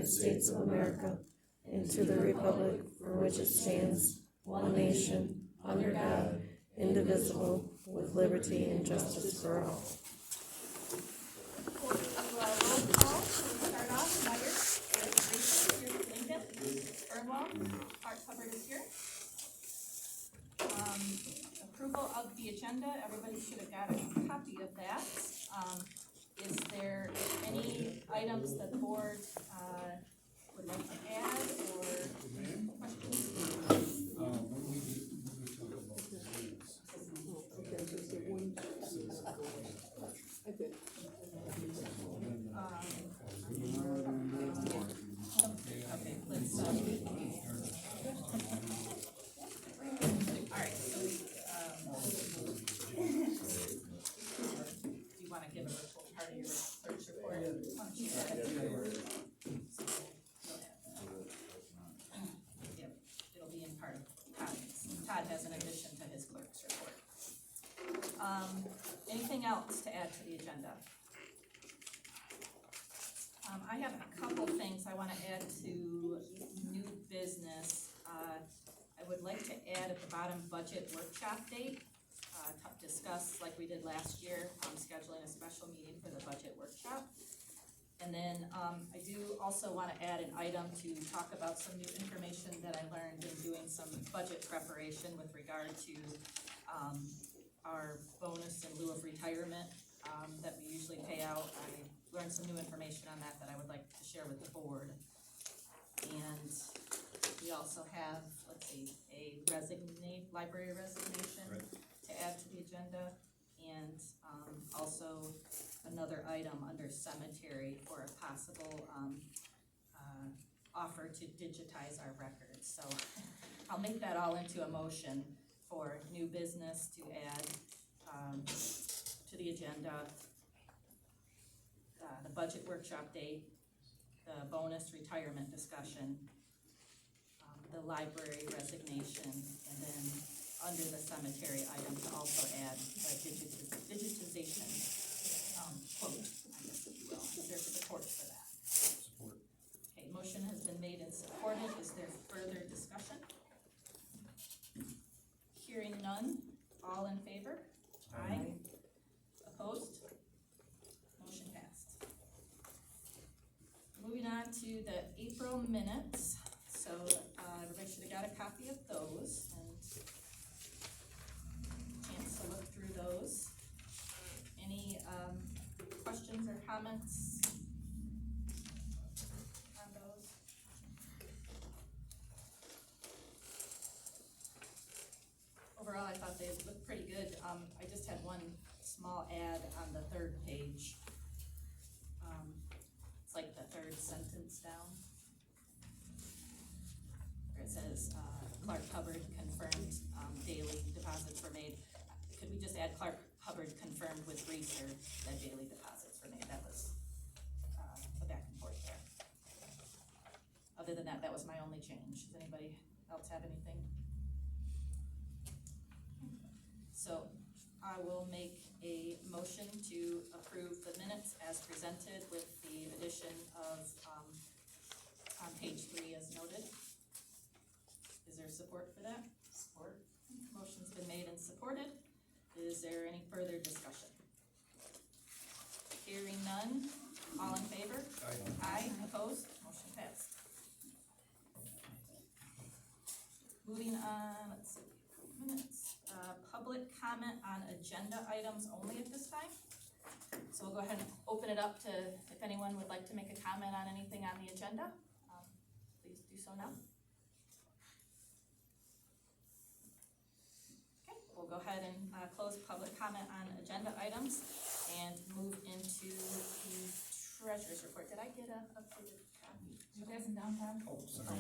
United States of America and to the republic for which it stands, one nation, under God, indivisible, with liberty and justice for all. Roll call. Start off. Myers, Grayson, here with Lincoln. Burnwell, Art Hubbard is here. Approval of the agenda. Everybody should have got a copy of that. Is there any items that the board would like to add or questions? Okay, let's all right, so do you want to give a report, part of your search report? Why don't you add it? Yep, it'll be in part of Todd's. Todd has an addition to his clerk's report. Anything else to add to the agenda? I have a couple things I want to add to new business. I would like to add at the bottom budget workshop date. Discuss, like we did last year, scheduling a special meeting for the budget workshop. And then I do also want to add an item to talk about some new information that I learned in doing some budget preparation with regard to our bonus in lieu of retirement that we usually pay out. I learned some new information on that I would like to share with the board. And we also have, let's see, a library resignation to add to the agenda, and also another item under cemetery for a possible offer to digitize our records. So I'll make that all into a motion for new business to add to the agenda. The budget workshop date, the bonus retirement discussion, the library resignation, and then under the cemetery item to also add the digitization quote, I guess if you will. Is there support for that? Support. Okay, motion has been made and supported. Is there further discussion? Hearing none, all in favor? Aye. Opposed? Motion passed. Moving on to the April minutes. So everybody should have got a copy of those and a chance to look through those. Any questions or comments on those? Overall, I thought they looked pretty good. I just had one small ad on the third page. It's like the third sentence down. It says Clark Hubbard confirmed daily deposits were made. Could we just add Clark Hubbard confirmed with research that daily deposits were made? That was a back and forth there. Other than that, that was my only change. Does anybody else have anything? So I will make a motion to approve the minutes as presented with the addition of on page 3 as noted. Is there support for that? Support. Motion's been made and supported. Is there any further discussion? Hearing none, all in favor? Aye. Aye. Opposed? Motion passed. Moving on, let's see, minutes. Public comment on agenda items only at this time. So we'll go ahead and open it up to if anyone would like to make a comment on anything on the agenda. Please do so now. We'll go ahead and close public comment on agenda items and move into the treasurer's report. Did I get a updated copy? Did you pass them down, Tom? Oh, sorry.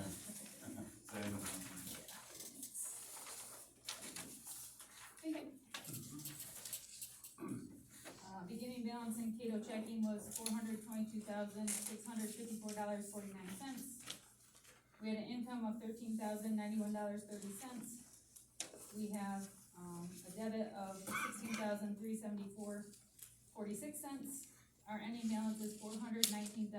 Beginning balance in Cato checking was $422,654.49. We had an income of $13,091.30. We have a debit of $16,374.46, Our ending balance is $419,371.33.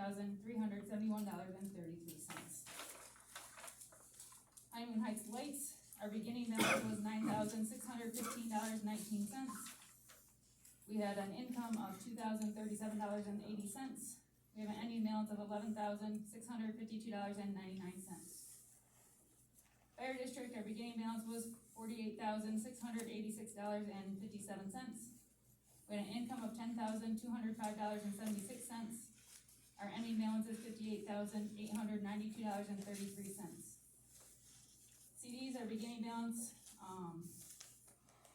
Honeymoon Heights Lights, our beginning balance was $9,615.19. We had an income of $2,037.80. We have an ending balance of $11,652.99. Fire District, our beginning balance was $48,686.57. We had an income of $10,205.76. Our ending balance is $58,892.33. CDs, our beginning balance,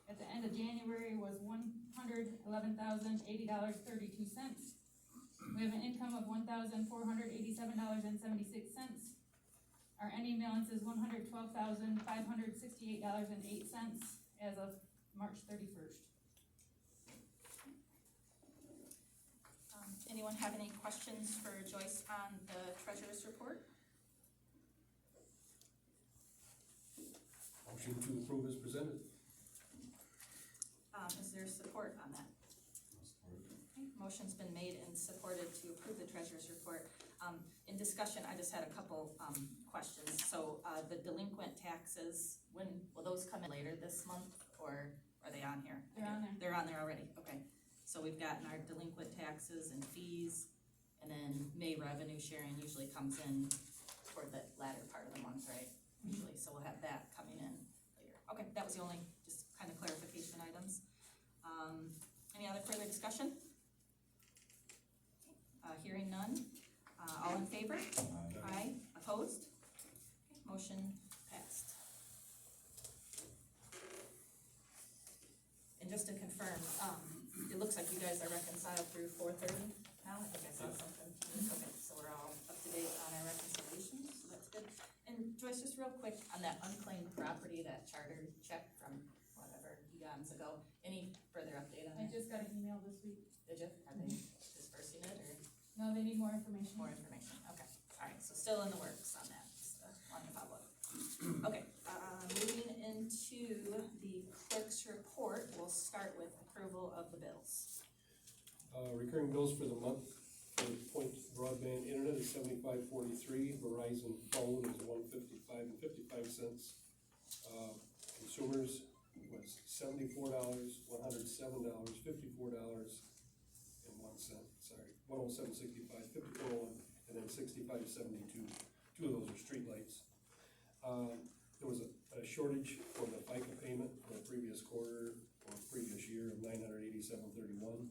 at the end of January was $111,080.32. We have an income of $1,487.76. Our ending balance is $112,568.08 as of March 31st. Anyone have any questions for Joyce on the treasurer's report? Motion to approve as presented. Is there support on that? Okay, motion's been made and supported to approve the treasurer's report. In discussion, I just had a couple questions. So the delinquent taxes, when will those come in later this month, or are they on here? They're on there. They're on there already, okay. So we've gotten our delinquent taxes and fees, and then May revenue sharing usually comes in toward the latter part of the month, right? Usually, so we'll have that coming in later. Okay, that was the only just kind of clarification items. Any other further discussion? Hearing none. All in favor? Aye. Opposed? Okay, motion passed. And just to confirm, it looks like you guys are reconciled through 4:30 now. I think I saw something. Okay, so we're all up to date on our reconciliations, so that's good. And Joyce, just real quick on that unclaimed property, that charter check from whatever eons ago. Any further update on I that? just got an email this week. Did you? Are they dispersing it or No, they need more information. more information? Okay, all right, so still in the works on that, just wanted to follow up. Okay, moving into the clerk's report, we'll start with approval of the bills. Recurring bills for the month for Point Broadband Internet is $75.43. Verizon phone is $155.55. Consumers was $74, $107, $54.01. Sorry, $107.65, $54.01, and then $65.72. Two of those are streetlights. There was a shortage for the FICA payment for the previous quarter or previous year of $987.31.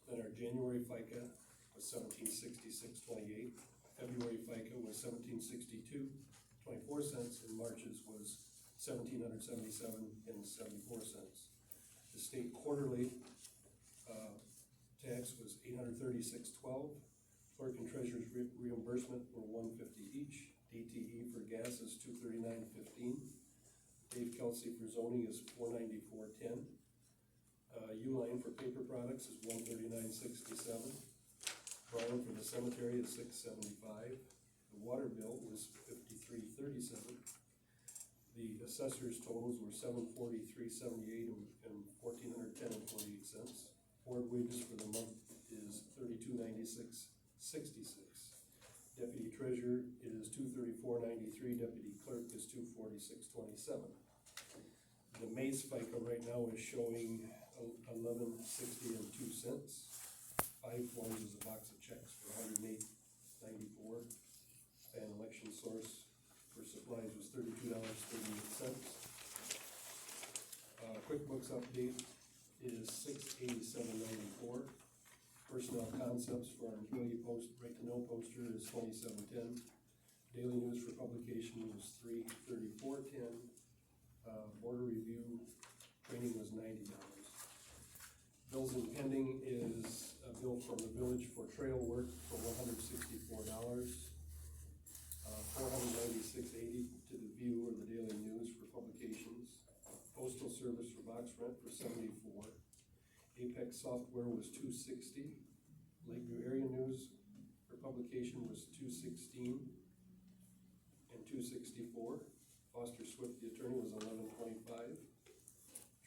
Then our January FICA was $1766.28. February FICA was $1762.24, and March's was $1,777.74. The state quarterly tax was $836.12. Clerk and treasurer's reimbursement were $150 each. DTE for gas is $239.15. Dave Kelsey for zoning is $494.10. Uline for paper products is $139.67. Brown for the cemetery is $675. The water bill was $53.37. The assessor's totals were $743.78 and $1,410.48. Board wages for the month is $32.96.66. Deputy treasurer is $234.93. Deputy clerk is $246.27. The Mace FICA right now is showing $11.60.02. 5 forms is a box of checks for $108.94. And election source for supplies was $32.38. QuickBooks update is $687.94. Personnel concepts for our employee right to know poster is $27.10. Daily news for publication was $334.10. Border review training was $90. Bills and pending is a bill from the village for trail work for $164. $496.80 to the View or the Daily News for publications. Postal Service for box rent for $74. Apex Software was $260. Lakeview Area News for publication was $216 and $264. Foster Swift, the attorney, was $1125.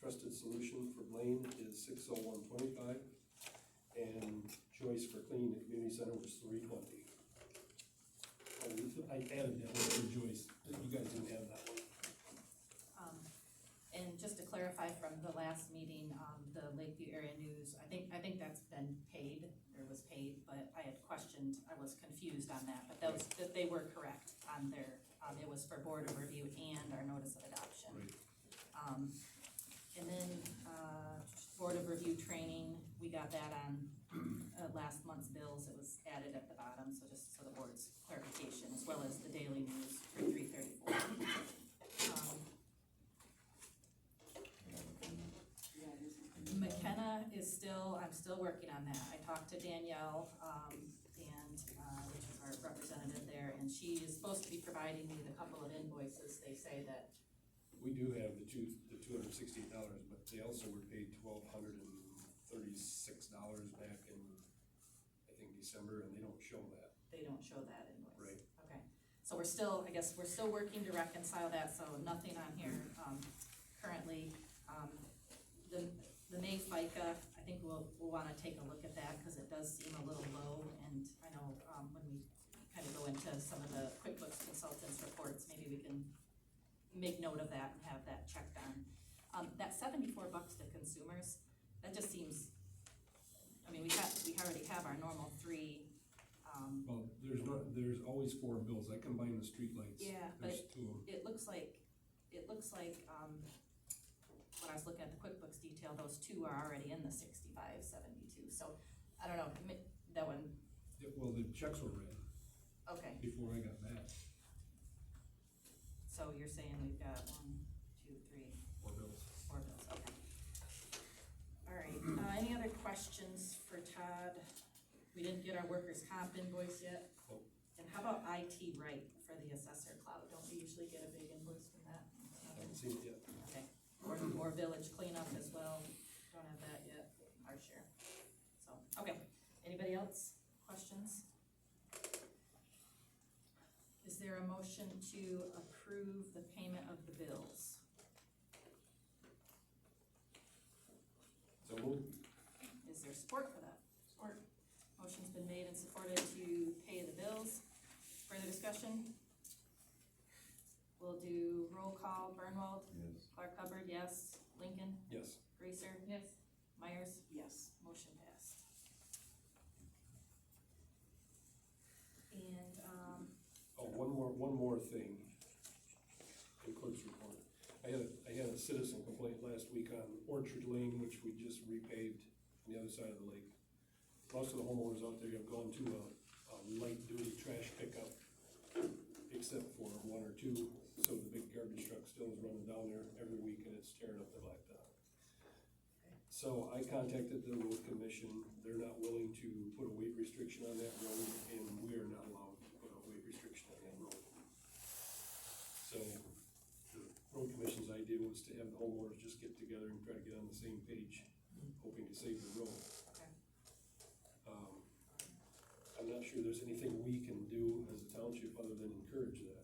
Trusted Solution for Blaine is $601.25. And Joyce training at community center was $320. I added that one for Joyce, you guys didn't have that one. And just to clarify from the last meeting, the Lakeview Area News, I think that's been paid, or was paid, but I had questioned, I was confused on that, but that they were correct on their, it was for board of review and our notice of adoption. Right. And then, board of review training, we got that on, last month's bills, it was added at the bottom, so just so the board's clarification, as well as the daily news for 334. McKenna is still, I'm still working on that. I talked to Danielle, which is our representative there, and she is supposed to be providing me the couple of invoices. They say that, We do have the $268, but they also were paid $1,236 back in, I think, December, and they don't show that. they don't show that invoice. Right. Okay, so we're still, I guess, we're still working to reconcile that, so nothing on here, currently. The May FICA, I think we'll wanna take a look at that, cause it does seem a little low, and I know, when we kind of go into some of the QuickBooks consultants reports, maybe we can make note of that and have that checked on. That $74 to consumers, that just seems, I mean, we already have our normal 3, Well, there's always 4 bills. I combine the streetlights. Yeah, There's 2 of them. it looks like, when I was looking at the QuickBooks detail, those 2 are already in the 65.72, so, I don't know, that one, Yeah, well, the checks were read okay, before I got back. so you're saying we've got 1, 2, 3, 4 bills. 4 bills, okay. All right, any other questions for Todd? We didn't get our workers' comp invoice yet. Nope. And how about IT right for the assessor cloud? Don't we usually get a big invoice from that? I haven't seen it yet. Okay, or village cleanup as well, don't have that yet, our share. So, okay, anybody else, questions? Is there a motion to approve the payment of the bills? So moved. Is there support for that? Support. Motion's been made and supported to pay the bills. Further discussion? We'll do roll call. Burnwald? Yes. Clark Hubbard, yes. Lincoln? Yes. Greaser? Yes. Myers? Yes. Motion passed. And, Oh, one more thing. In clerk's report. I had a citizen complaint last week on Orchard Lane, which we just repaved on the other side of the lake. Most of the homeowners out there have gone to a light duty trash pickup, except for 1 or 2. So the big garbage truck still is running down there every week and it's tearing up the blacktop. So I contacted the road commission. They're not willing to put a weight restriction on that road, and we are not allowed to put a weight restriction on that road. So the road commission's idea was to have the homeowners just get together and try to get on the same page, hoping to save the road. okay. I'm not sure there's anything we can do as a township other than encourage that.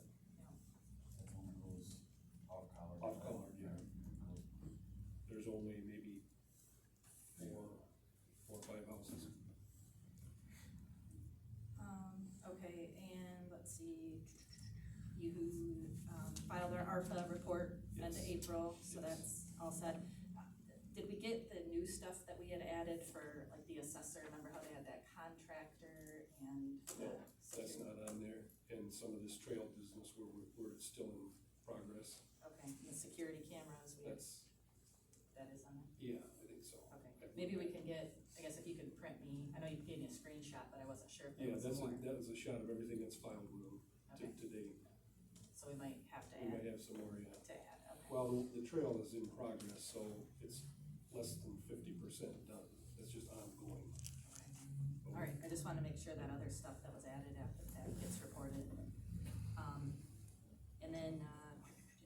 That one goes off collar. Off collar, yeah. There's only maybe 4 or 5 houses. Okay, and let's see, you, filed our ARPA report end of Yes. April, so Yes. that's all set. Did we get the new stuff that we had added for, like, the assessor? Remember how they had that contractor and? No, that's not on there, and some of this trail business where it's still in progress, Okay, and the security cameras, that is on there? yeah, I think so. Okay, maybe we can get, I guess if you could print me, I know you gave me a screenshot, but I wasn't sure if there Yeah, was that more. was a shot of everything that's filed with them Okay, to date. so we might have to We might add, have some more, yeah. okay. Well, the trail is in progress, so it's less than 50% done. It's just ongoing. Okay. All right, I just wanna make sure that other stuff that was added after that gets reported. And then,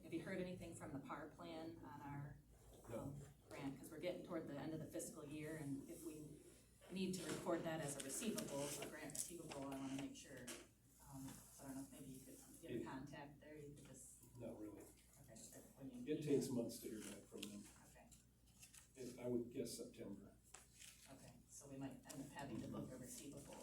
have you heard anything from the PAR plan on our, No. grant? Cause we're getting toward the end of the fiscal year, and if we need to record that as a receivable, a grant receivable, I wanna make sure. So I don't know if maybe you could get a contact there, you could just, Not really. okay, when you. It takes months to hear back from them. Okay, I would guess September. okay, so we might end up having to book a receivable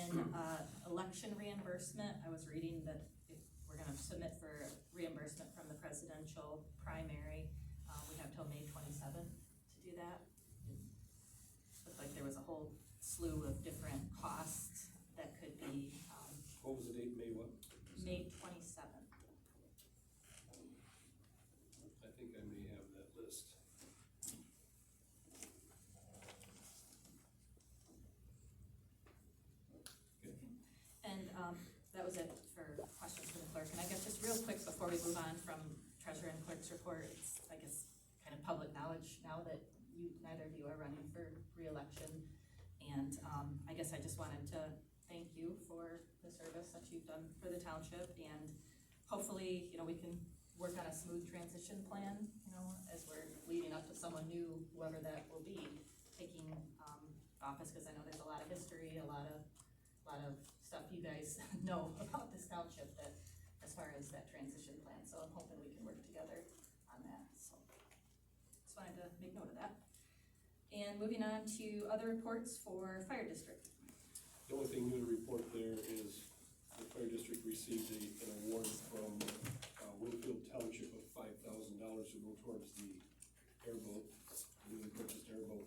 then, election reimbursement, I was reading that if we're gonna submit for reimbursement from the presidential primary, we have till May 27th to do that. Looked like there was a whole slew of different costs that could be, What was the date, May what? May 27th. I think I may have that list. And, that was it for questions for the clerk, and I guess just real quick before we move on from treasurer and clerk's report, it's, I guess, kind of public knowledge now that neither of you are running for reelection. And, I guess I just wanted to thank you for the service that you've done for the township, and hopefully, we can work on a smooth transition plan, as we're leading up to someone new, whoever that will be, taking, office, because I know there's a lot of history, a lot of stuff you guys know about this township that, as far as that transition plan, so I'm hoping we can work together on that, so. Just wanted to make note of that. And moving on to other reports for fire district. The only thing new to report there is the fire district received an award from Winfield Township of $5,000 to go towards the airboat, the newly purchased airboat.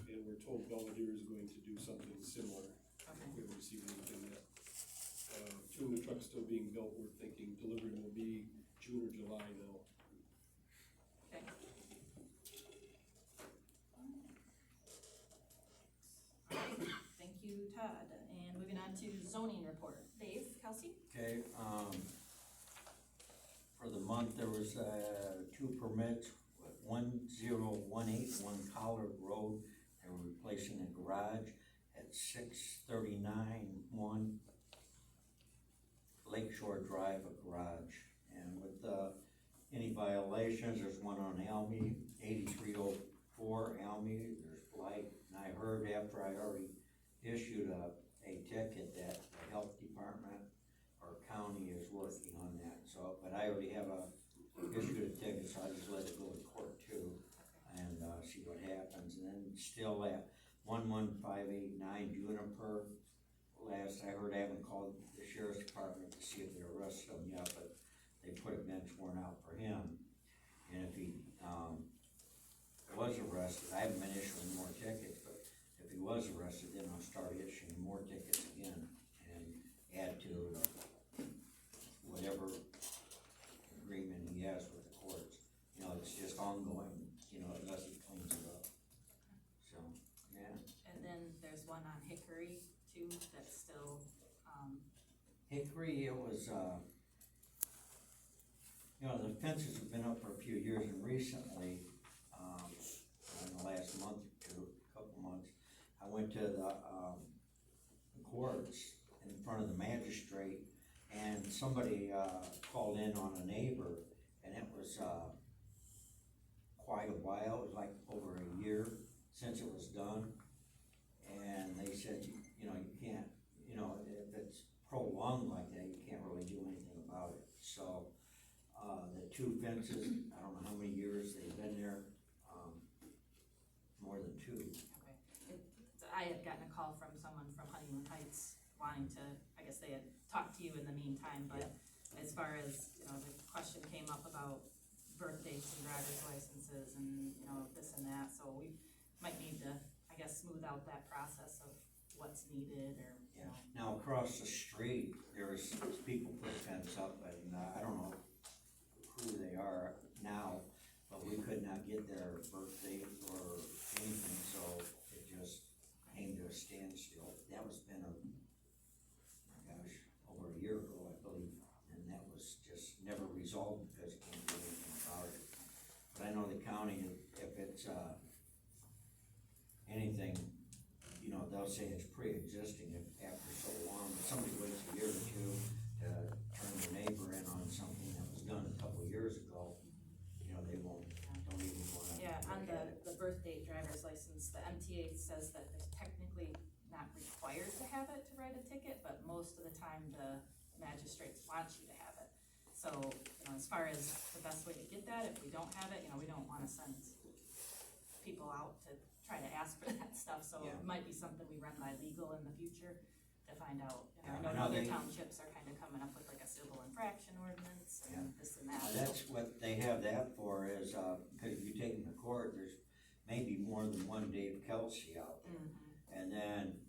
And we're told Belvedere is going to do something similar. We haven't received anything yet. Two new trucks still being built. We're thinking delivery will be June or July now. Okay. Thank you, Todd. And moving on to zoning report. Dave, Kelsey? Okay, for the month, there was, 2 permits, 1018, 1 Collard Road, they were replacing a garage at 639 1 Lakeshore Drive, a garage. And with, any violations, there's one on Almy, 8304 Almy, there's blight. And I heard after I already issued a ticket that the health department or county is working on that, so, but I already have issued a ticket, so I just let it go to court too, and, see what happens, and then still at 11589 Juniper, last I heard, I haven't called the sheriff's department to see if they arrested him yet, but they put a bench warrant out for him, and if he, was arrested, I haven't been issuing more tickets, but if he was arrested, then I'll start issuing more tickets again and add to whatever agreement he has with the courts. It's just ongoing, unless he cleans it up. So, yeah. And then there's one on Hickory too, that's still, Hickory, it was, the fences have been up for a few years, and recently, in the last month or two, couple months, I went to the courts in front of the magistrate, and somebody, called in on a neighbor, and it was, quite a while, it was like over a year since it was done, and they said, you can't, if it's prolonged like that, you can't really do anything about it, so, the 2 fences, I don't know how many years they've been there, more than 2. okay. I had gotten a call from someone from Honeymoon Heights wanting to, I guess they had talked to you in the meantime, but as far as, the question came up about birth dates and driver's licenses and, this and that, so we might need to, I guess, smooth out that process of what's needed or, Now, across the street, there's people put a fence up, and I don't know who they are now, but we could not get their birth date or anything, so it just came to a standstill. That was been over a year ago, I believe, and that was just never resolved because you can't do anything about it. But I know the county, if it's, anything, they'll say it's pre-existing if after so long, but somebody waits a year or 2 to turn the neighbor in on something that was done a couple of years ago, they don't even wanna. yeah, on look at it. the birth date driver's license, the MTA says that there's technically not required to have it to write a ticket, but most of the time the magistrates want you to have it. So, as far as the best way to get that, if we don't have it, we don't wanna send people out to try to ask for that stuff, so Yeah. it might be something we run by legal in the future. to find out. Yeah, I know I know other they- townships are kinda coming up with like a civil infraction ordinance and this and that. That's what they have that for is, cause if you take them to court, there's maybe more than one Dave Kelsey out there. And then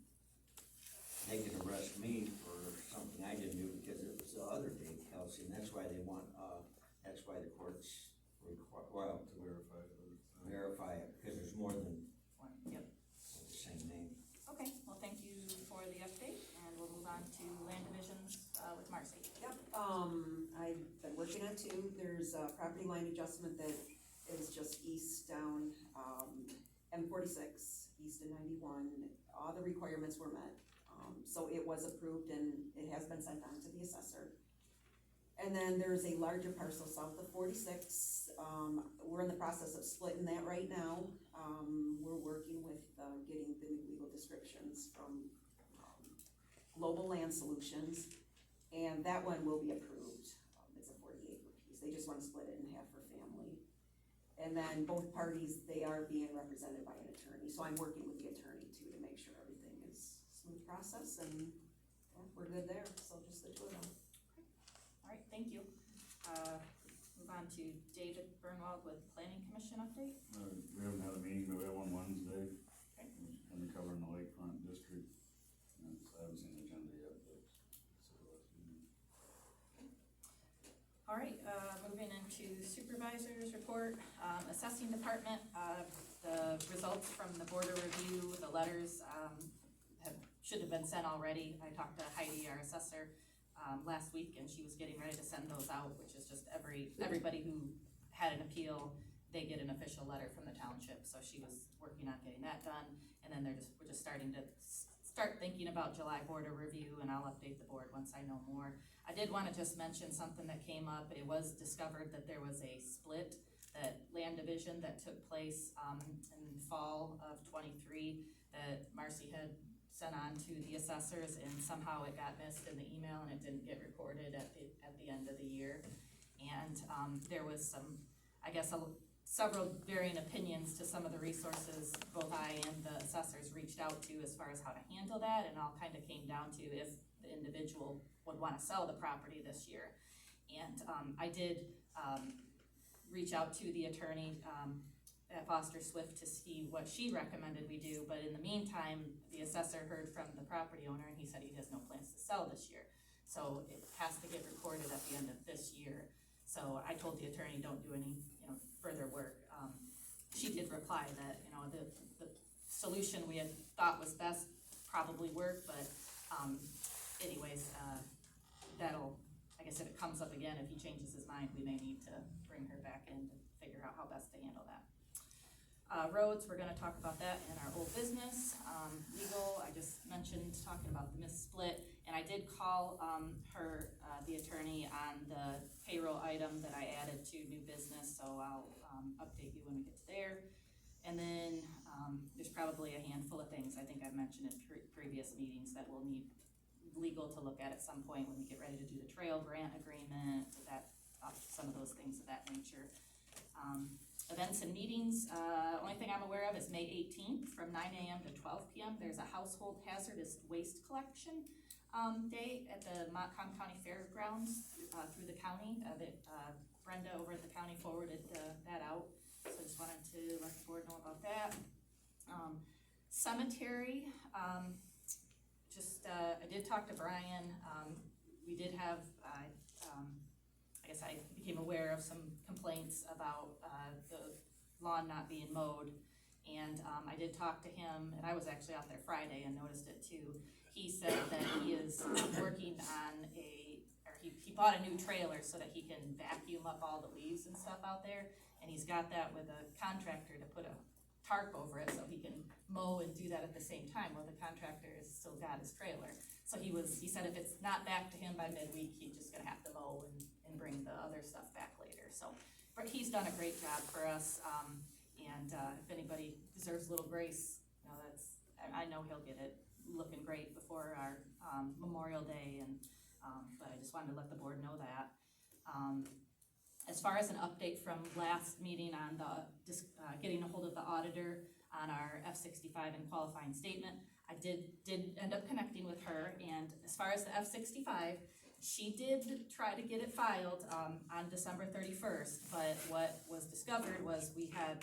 they can arrest me for something I didn't do because it was the other Dave Kelsey, and that's why they want, that's why the courts require, well, To verify it. verify it, because there's more than Yep, the same name. okay, well, thank you for the update, and we'll move on to land divisions, with Marcy. Yep, I've been working on two, there's a property line adjustment that is just east down, M46, east of 91, all the requirements were met. So it was approved and it has been sent on to the assessor. And then there's a larger parcel south of 46, we're in the process of splitting that right now. We're working with, getting the new legal descriptions from, Global Land Solutions. And that one will be approved. It's a 40-acre piece. They just want to split it in half for family. And then both parties, they are being represented by an attorney. So I'm working with the attorney too to make sure everything is smooth process and yeah, we're good there. So just the two of them. All right, thank you. Move on to David Burnwald with Planning Commission update. We haven't had a meeting, but we have one Wednesday. Okay. We're gonna cover in the lakefront district. And I haven't seen the agenda yet, but it's the last meeting. All right, moving into supervisor's report, assessing department, the results from the border review, the letters, should have been sent already. I talked to Heidi, our assessor, last week, and she was getting ready to send those out, which is just everybody who had an appeal, they get an official letter from the township, so she was working on getting that done, and then we're just starting to start thinking about July border review, and I'll update the board once I know more. I did wanna just mention something that came up. It was discovered that there was a split, that land division that took place, in fall of 23, that Marcy had sent on to the assessors, and somehow it got missed in the email and it didn't get recorded at the end of the year. And, there was some, I guess, several varying opinions to some of the resources both I and the assessors reached out to as far as how to handle that, and all kind of came down to if the individual would wanna sell the property this year. And, I did, reach out to the attorney, at Foster Swift to see what she recommended we do, but in the meantime, the assessor heard from the property owner and he said he has no plans to sell this year. So it has to get recorded at the end of this year. So I told the attorney, don't do any, further work. She did reply that, the solution we had thought was best probably work, but, anyways, I guess if it comes up again, if he changes his mind, we may need to bring her back in to figure out how best to handle that. Roads, we're gonna talk about that in our old business. Legal, I just mentioned talking about the missed split, and I did call, the attorney on the payroll item that I added to new business, so I'll, update you when we get to there. And then, there's probably a handful of things I think I've mentioned in previous meetings that we'll need legal to look at some point when we get ready to do the trail grant agreement, some of those things of that nature. Events and meetings, only thing I'm aware of is May 18th from 9 a.m. to 12 p.m. There's a household hazardous waste collection day at the Montcalm County Fairgrounds through the county. Brenda over at the county forwarded that out, so I just wanted to let the board know about that. Cemetery, I did talk to Brian. We did have, I guess I became aware of some complaints about the lawn not being mowed, and I did talk to him, and I was actually out there Friday and noticed it too. He said that he is working on he bought a new trailer so that he can vacuum up all the leaves and stuff out there, and he's got that with a contractor to put a tarp over it so he can mow and do that at the same time. Well, the contractor has still got his trailer. So he said if it's not back to him by midweek, he's just gonna have to mow and bring the other stuff back later. So, but he's done a great job for us, and if anybody deserves a little grace, I know he'll get it looking great before our Memorial Day, and but I just wanted to let the board know that. As far as an update from last meeting on the getting a hold of the auditor on our F-65 and qualifying statement, I did end up connecting with her, and as far as the F-65, she did try to get it filed, on December 31st, but what was discovered was we had,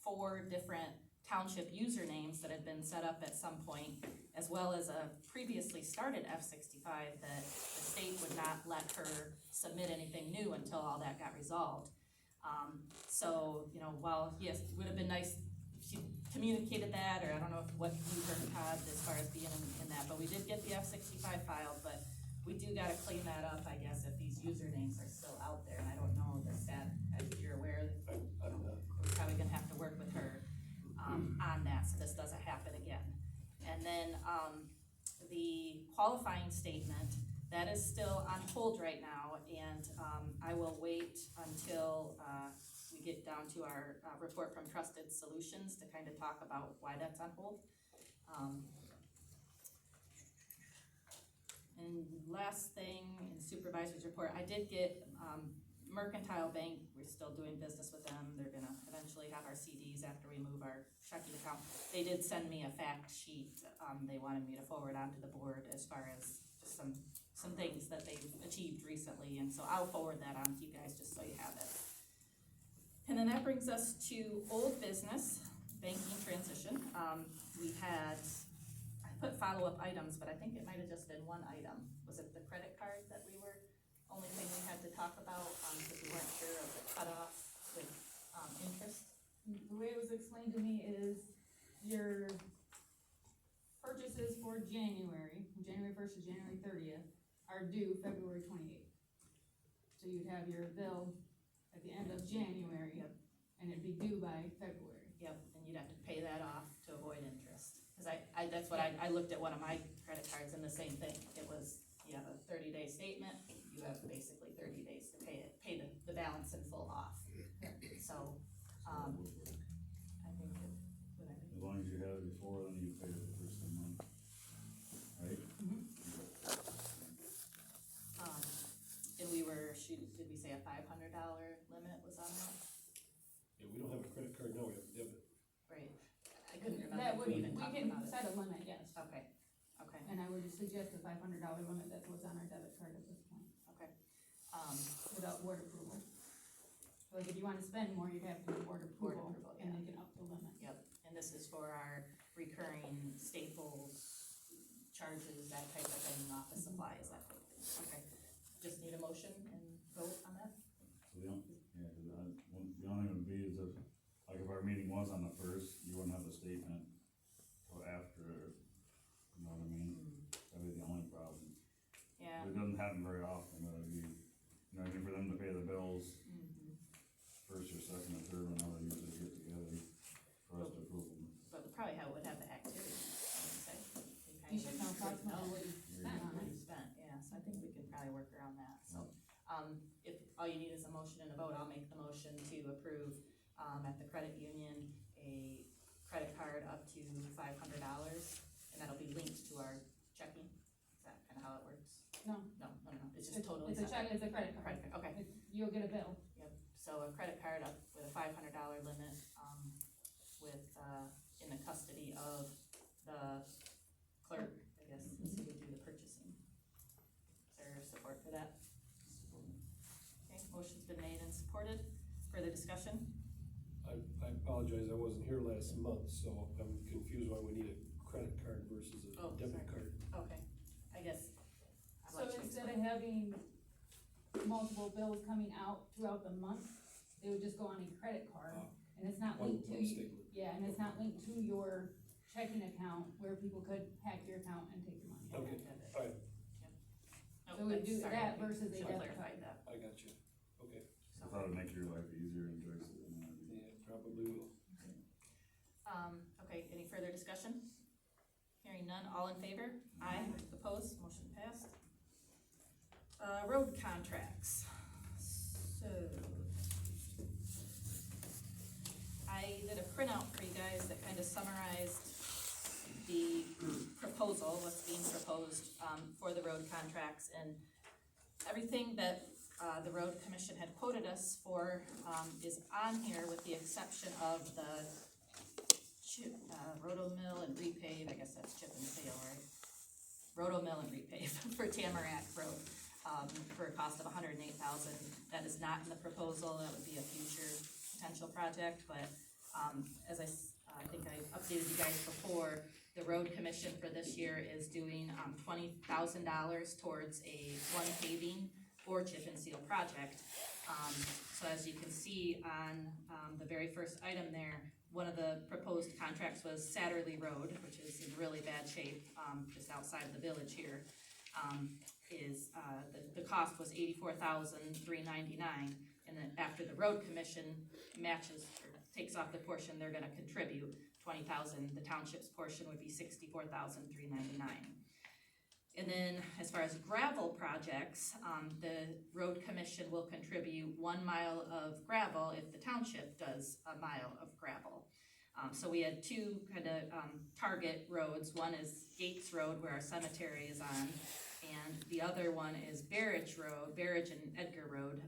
4 different township usernames that had been set up at some point, as well as a previously started F-65 that the state would not let her submit anything new until all that got resolved. So, you know, while, yes, it would have been nice if she communicated that, or I don't know what you heard, Todd, as far as being in that, but we did get the F-65 filed, but we do gotta clean that up, I guess, if these usernames are still out there, and I don't know the stat, as you're aware, I'm not. we're probably gonna have to work with her, on that, so this doesn't happen again. And then, the qualifying statement, that is still on hold right now, and, I will wait until, we get down to our, report from Trusted Solutions to kind of talk about why that's on hold. And last thing in supervisor's report, I did get, Mercantile Bank, we're still doing business with them, they're gonna eventually have our CDs after we move our checking account. They did send me a fact sheet, they wanted me to forward onto the board as far as just some things that they've achieved recently, and so I'll forward that on to you guys just so you have it. And then that brings us to old business, banking transition. We had, I put follow-up items, but I think it might have just been one item. Was it the credit card that we were, only thing we had to talk about, because we weren't sure of the cutoff with, interest? The way it was explained to me is your purchases for January, from January 1st to January 30th, are due February 28th. So you'd have your bill at the end of January, Yep. and it'd be due by February. Yep, and you'd have to pay that off to avoid interest. Cause that's what I looked at one of my credit cards and the same thing. It was, you have a 30-day statement, you have basically 30 days to pay the balance in full off. So, I think that, As long as you had it before, then you pay it the first of the month, right? and we were shooting, did we say a $500 limit was on that? Yeah, we don't have a credit card now, we have a debit. Right, I couldn't remember That if would, we even we talked can about it. set a limit, yes, Okay, and I would suggest a $500 limit that was on our debit card at this point, okay. without board approval. Like, if you wanna spend more, you'd have to do board approval, approval, and yeah. they can up the limit. Yep, and this is for our recurring staples, charges, that type of thing, office supplies, that type of thing. Okay, just need a motion and vote on that? So the only, yeah, cause the only thing would be is if, like if our meeting was on the first, you wouldn't have the statement till after, you know what I mean? That'd be the only problem. Yeah. It doesn't happen very often, but it'd be, you know, for them to pay the bills first or second or third, whenever they usually get together for us to approve them. But we probably would have the activity, I would say. We kind You of should know approximately what you would spent know on what it. you spent, yeah, so I think we could probably work around that, so. If all you need is a motion and a vote, I'll make the motion to approve, at the credit union, a credit card up to $500, and that'll be linked to our checking. Is that kind of how it works? No. No, it's just totally It's a separate. check, it's a credit card. Credit card, okay. You'll get a bill. Yep, so a credit card up with a $500 limit, with, in the custody of the clerk, I guess, is who would do the purchasing. Is there support for that? Okay, motion's been made and supported. Further discussion? I apologize, I wasn't here last month, so I'm confused why we need a credit card versus a Oh, debit sorry. card. Okay, I guess. I'd So like to instead explain. of having multiple bills coming out throughout the month, they would just go on a credit card, and it's not One linked to, statement. yeah, and it's not linked to your checking account where people could hack your account and take your money. Okay, Debit. alright, Nope, So we that's- do sorry, that I versus a should've debit clarified card. that. I got you, okay, I thought it'd make your life easier and Joyce it and that'd be. yeah, probably will. Okay, any further discussion? Hearing none, all in favor? Aye. Opposed, motion passed. Road contracts. So, I did a printout for you guys that kind of summarized the proposal, what's being proposed, for the road contracts, and everything that, the road commission had quoted us for, is on here with the exception of the roto mill and repave, I guess guess that's chip and seal, right? Roto mill and repave for Tamarack Road, for a cost of $108,000. That is not in the proposal, that would be a future potential project, but, as I think I updated you guys before, the road commission for this year is doing, $20,000 towards a one paving or chip and seal project. So as you can see on, the very first item there, one of the proposed contracts was Satterley Road, which is in really bad shape, just outside of the village here. The cost was $84,399, and then after the road commission matches, or takes off the portion they're gonna contribute, $20,000, the township's portion would be $64,399. And then, as far as gravel projects, the road commission will contribute 1 mile of gravel if the township does a mile of gravel. So we had two kind of target roads. One is Gates Road, where our cemetery is on, and the other one is Barrage Road, Barrage and Edgar Road,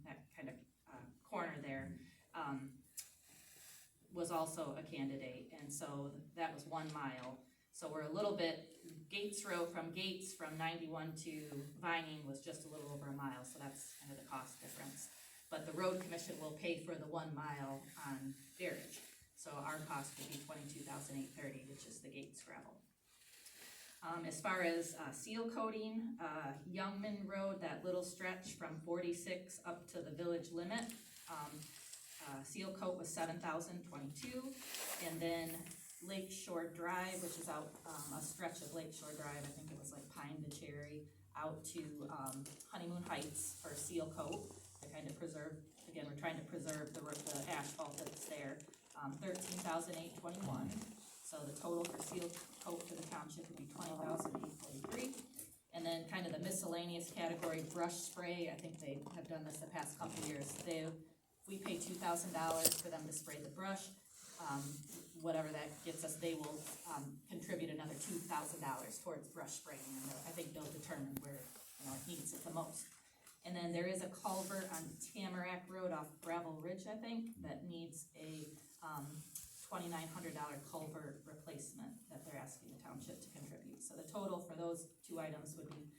that kind of corner there, was also a candidate, and so that was 1 mile. So we're a little bit, Gates Road from 91 to Vining was just a little over a mile, so that's kind of the cost difference. But the road commission will pay for the 1 mile on Barrage, so our cost would be $22,830, which is the Gates gravel. As far as seal coating, Youngman Road, that little stretch from 46 up to the village limit, seal coat was $7,022, and then Lake Shore Drive, which is out a stretch of Lake Shore Drive, I think it was like Pine to Cherry, out to Honeymoon Heights for seal coat to kind of preserve. Again, we're trying to preserve the asphalt that's there. $13,821. So the total for seal coat for the township would be $20,843. And then kind of the miscellaneous category, brush spray. I think they have done this the past couple of years. We pay $2,000 for them to spray the brush. Whatever that gets us, they will contribute another $2,000 towards brush spraying, and I think they'll determine where it needs it the most. And then there is a culvert on Tamarack Road off Gravel Ridge, I think, that needs a $2,900 culvert replacement that they're asking the township to contribute. So the total for those two items would be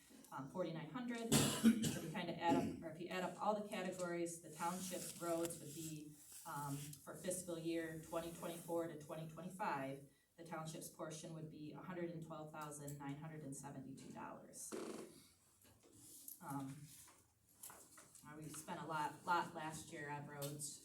$4,900. So if you kind of add up, or if you add up all the categories, the township's roads would be for fiscal year 2024 to 2025, the township's portion would be $112,972. We spent a lot last year on roads,